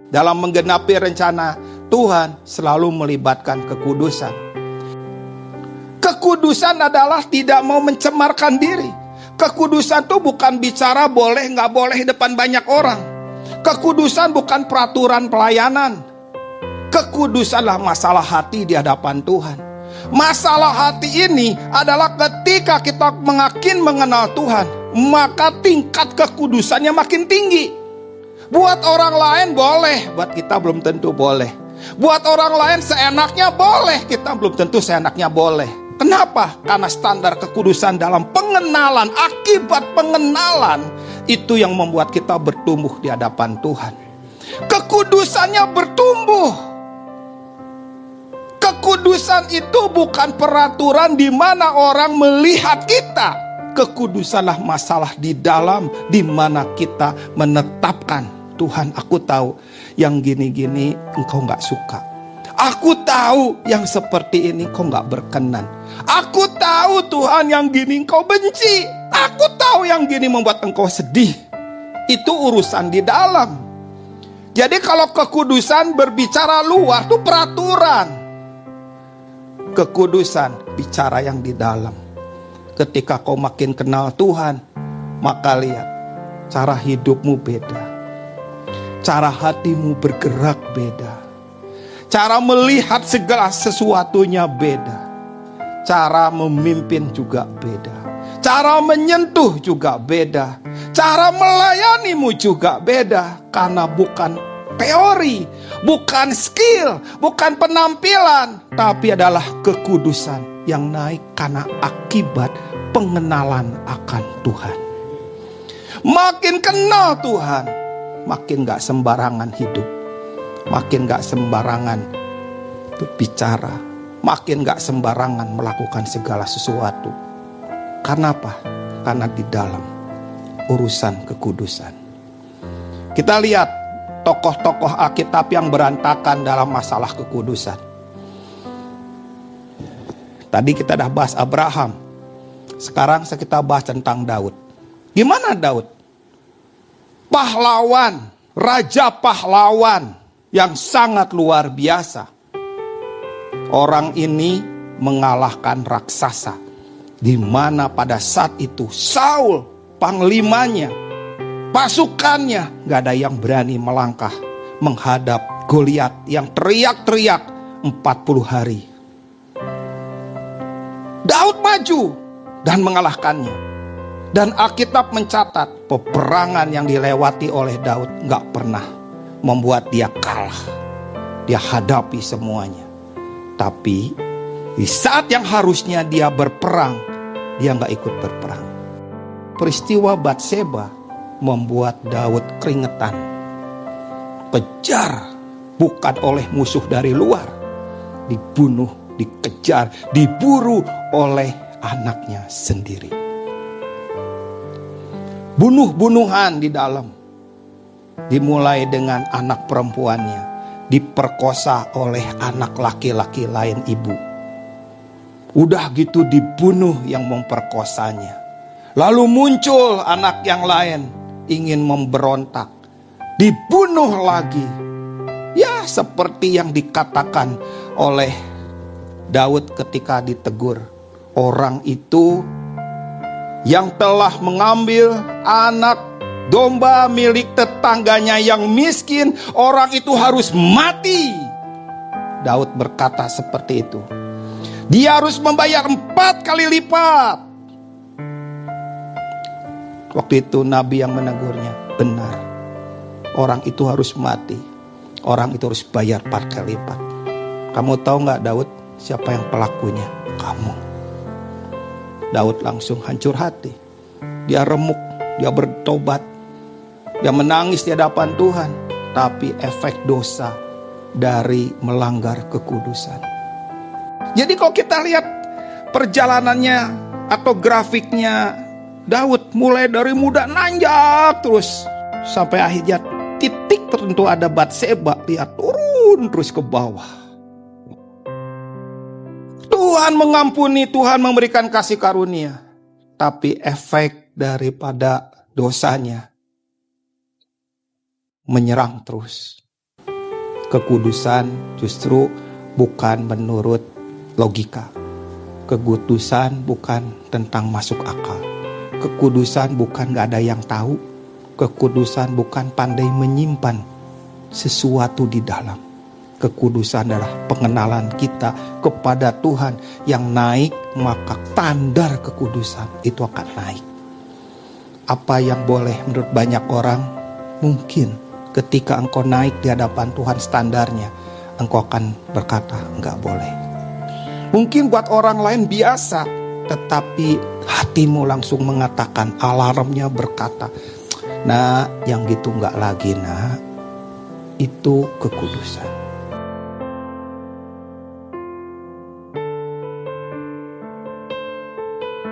Dalam menggenapi rencana Tuhan selalu melibatkan kekudusan. Kekudusan adalah tidak mau mencemarkan diri. Kekudusan itu bukan bicara boleh nggak boleh depan banyak orang. Kekudusan bukan peraturan pelayanan. Kekudusanlah masalah hati di hadapan Tuhan. Masalah hati ini adalah ketika kita makin mengenal Tuhan, maka tingkat kekudusannya makin tinggi. Buat orang lain boleh, buat kita belum tentu boleh. Buat orang lain seenaknya boleh, kita belum tentu seenaknya boleh. Kenapa? Karena standar kekudusan dalam pengenalan, akibat pengenalan, itu yang membuat kita bertumbuh di hadapan Tuhan. Kekudusannya bertumbuh. Kekudusan itu bukan peraturan di mana orang melihat kita. Kekudusanlah masalah di dalam, di mana kita menetapkan, Tuhan, aku tahu yang gini-gini engkau gak suka. Aku tahu yang seperti ini engkau gak berkenan. Aku tahu Tuhan yang gini engkau benci. Aku tahu yang gini membuat engkau sedih. Itu urusan di dalam. Jadi kalau kekudusan berbicara luar itu peraturan. Kekudusan bicara yang di dalam. Ketika kau makin kenal Tuhan, maka lihat cara hidupmu beda. Cara hatimu bergerak beda. Cara melihat segala sesuatunya beda. Cara memimpin juga beda. Cara menyentuh juga beda. Cara melayanimu juga beda. Karena bukan teori, bukan skill, bukan penampilan, tapi adalah kekudusan yang naik karena akibat pengenalan akan Tuhan. Makin kenal Tuhan, makin gak sembarangan hidup, makin gak sembarangan bicara, makin gak sembarangan melakukan segala sesuatu. Karena apa? Karena di dalam urusan kekudusan. Kita lihat tokoh-tokoh Alkitab yang berantakan dalam masalah kekudusan. Tadi kita dah bahas Abraham. Sekarang kita bahas tentang Daud. Gimana Daud? Pahlawan, raja pahlawan yang sangat luar biasa. Orang ini mengalahkan raksasa, di mana pada saat itu Saul, panglimanya, pasukannya, gak ada yang berani melangkah menghadap Goliat yang teriak-teriak 40 hari. Daud maju dan mengalahkannya. Dan Alkitab mencatat peperangan yang dilewati oleh Daud gak pernah membuat dia kalah. Dia hadapi semuanya. Tapi di saat yang harusnya dia berperang, dia gak ikut berperang. Peristiwa Batseba membuat Daud keringetan. Kejar bukan oleh musuh dari luar, dibunuh, dikejar, diburu oleh anaknya sendiri. Bunuh-bunuhan di dalam. Dimulai dengan anak perempuannya diperkosa oleh anak laki-laki lain ibu. Udah gitu dibunuh yang memperkosanya. Lalu muncul anak yang lain ingin memberontak, dibunuh lagi. Ya seperti yang dikatakan oleh Daud ketika ditegur. Orang itu yang telah mengambil anak domba milik tetangganya yang miskin, orang itu harus mati. Daud berkata seperti itu. Dia harus membayar 4 kali lipat. Waktu itu Nabi yang menegurnya, benar. Orang itu harus mati. Orang itu harus bayar 4 kali lipat. Kamu tahu gak Daud siapa yang pelakunya? Kamu. Daud langsung hancur hati. Dia remuk, dia bertobat. Dia menangis di hadapan Tuhan. Tapi efek dosa dari melanggar kekudusan. Jadi kalau kita lihat perjalanannya atau grafiknya Daud mulai dari muda nanjak terus sampai akhirnya titik tertentu ada Batseba, dia turun terus ke bawah. Tuhan mengampuni, Tuhan memberikan kasih karunia, tapi efek daripada dosanya menyerang terus. Kekudusan justru bukan menurut logika. Kekudusan bukan tentang masuk akal. Kekudusan bukan gak ada yang tahu. Kekudusan bukan pandai menyimpan sesuatu di dalam. Kekudusan adalah pengenalan kita kepada Tuhan yang naik, maka standar kekudusan itu akan naik. Apa yang boleh menurut banyak orang, mungkin ketika engkau naik di hadapan Tuhan standarnya, engkau akan berkata enggak boleh. Mungkin buat orang lain biasa, tetapi hatimu langsung mengatakan, alarmnya berkata, nah yang gitu enggak lagi, nah itu kekudusan.